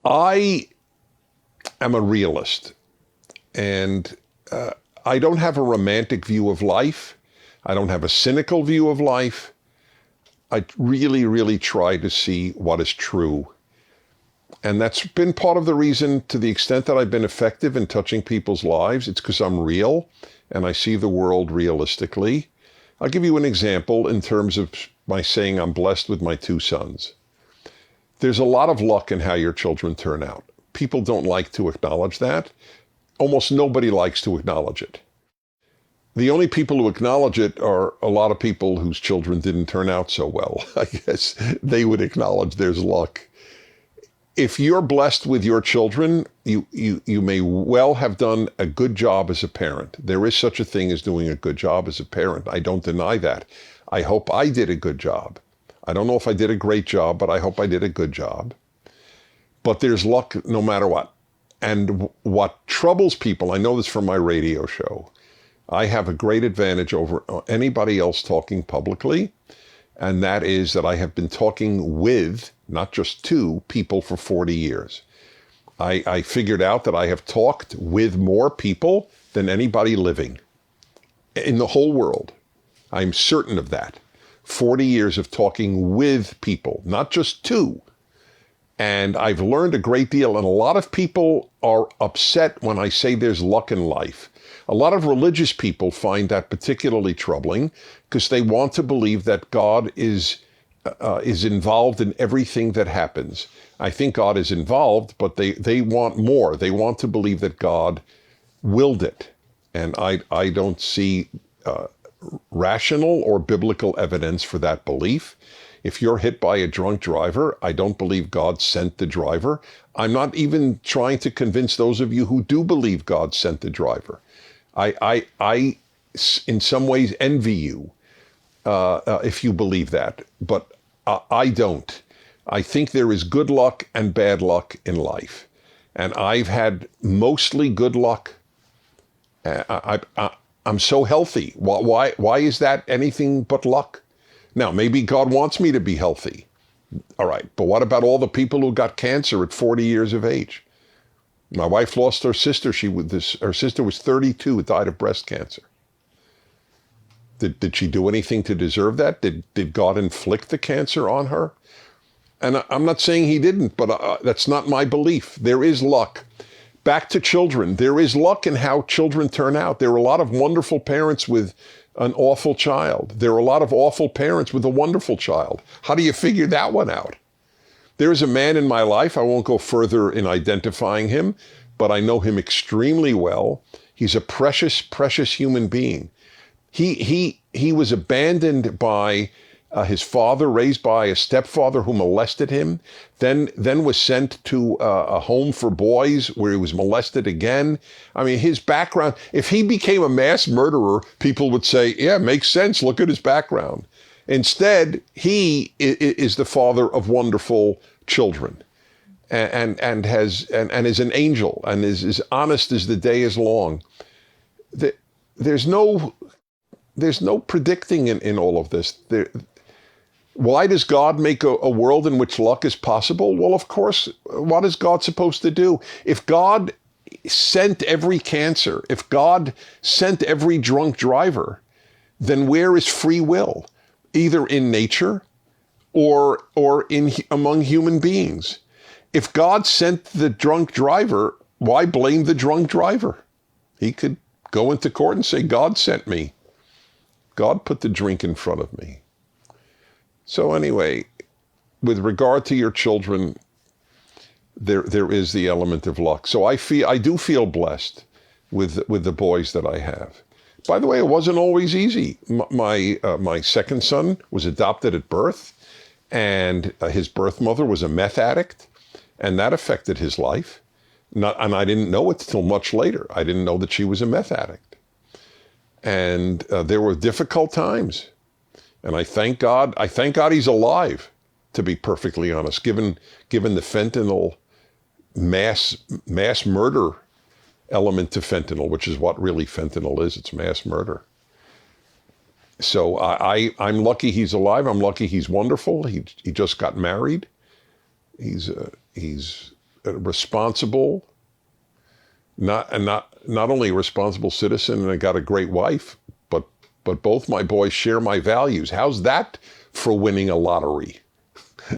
I am a realist, and I don't have a romantic view of life. I don't have a cynical view of life. I really, really try to see what is true. And that's been part of the reason, to the extent that I've been effective in touching people's lives. It's because I'm real and I see the world realistically. I'll give you an example in terms of my saying I'm blessed with my 2 sons. There's a lot of luck in how your children turn out. People don't like to acknowledge that. Almost nobody likes to acknowledge it. The only people who acknowledge it are a lot of people whose children didn't turn out so well. I guess they would acknowledge there's luck. If you're blessed with your children, you may well have done a good job as a parent. There is such a thing as doing a good job as a parent. I don't deny that. I hope I did a good job. I don't know if I did a great job, but I hope I did a good job. But there's luck no matter what. And what troubles people, I know this from my radio show, I have a great advantage over anybody else talking publicly, and that is that I have been talking with, not just to, people for 40 years. I figured out that I have talked with more people than anybody living in the whole world. I'm certain of that. 40 years of talking with people, not just to. And I've learned a great deal, and a lot of people are upset when I say there's luck in life. A lot of religious people find that particularly troubling because they want to believe that God is involved in everything that happens. I think God is involved, but they want more. They want to believe that God willed it. And I don't see rational or biblical evidence for that belief. If you're hit by a drunk driver, I don't believe God sent the driver. I'm not even trying to convince those of you who do believe God sent the driver. I in some ways envy you if you believe that, but I don't. I think there is good luck and bad luck in life, and I've had mostly good luck. I'm so healthy. Why is that anything but luck? Now, maybe God wants me to be healthy. All right, but what about all the people who got cancer at 40 years of age? My wife lost her sister. Her sister was 32, died of breast cancer. Did she do anything to deserve that? Did God inflict the cancer on her? And I'm not saying he didn't, but that's not my belief. There is luck. Back to children. There is luck in how children turn out. There are a lot of wonderful parents with an awful child. There are a lot of awful parents with a wonderful child. How do you figure that one out? There's a man in my life, I won't go further in identifying him, but I know him extremely well. He's a precious, precious human being. He was abandoned by his father, raised by a stepfather who molested him, then was sent to a home for boys where he was molested again. I mean, his background, if he became a mass murderer, people would say, yeah, makes sense, look at his background. Instead, he is the father of wonderful children and is an angel and is as honest as the day is long. There's no predicting in all of this. Why does God make a world in which luck is possible? Well, of course, what is God supposed to do? If God sent every cancer, if God sent every drunk driver, then where is free will? Either in nature or among human beings. If God sent the drunk driver, why blame the drunk driver? He could go into court and say, God sent me. God put the drink in front of me. So anyway, with regard to your children, there is the element of luck. So I do feel blessed with the boys that I have. By the way, it wasn't always easy. My second son was adopted at birth, and his birth mother was a meth addict, and that affected his life. And I didn't know it till much later. I didn't know that she was a meth addict. And there were difficult times. And I thank God he's alive, to be perfectly honest, given the fentanyl mass murder element to fentanyl, which is what really fentanyl is. It's mass murder. So I'm lucky he's alive. I'm lucky he's wonderful. He just got married. He's responsible, not only a responsible citizen, and I got a great wife, but both my boys share my values. How's that for winning a lottery?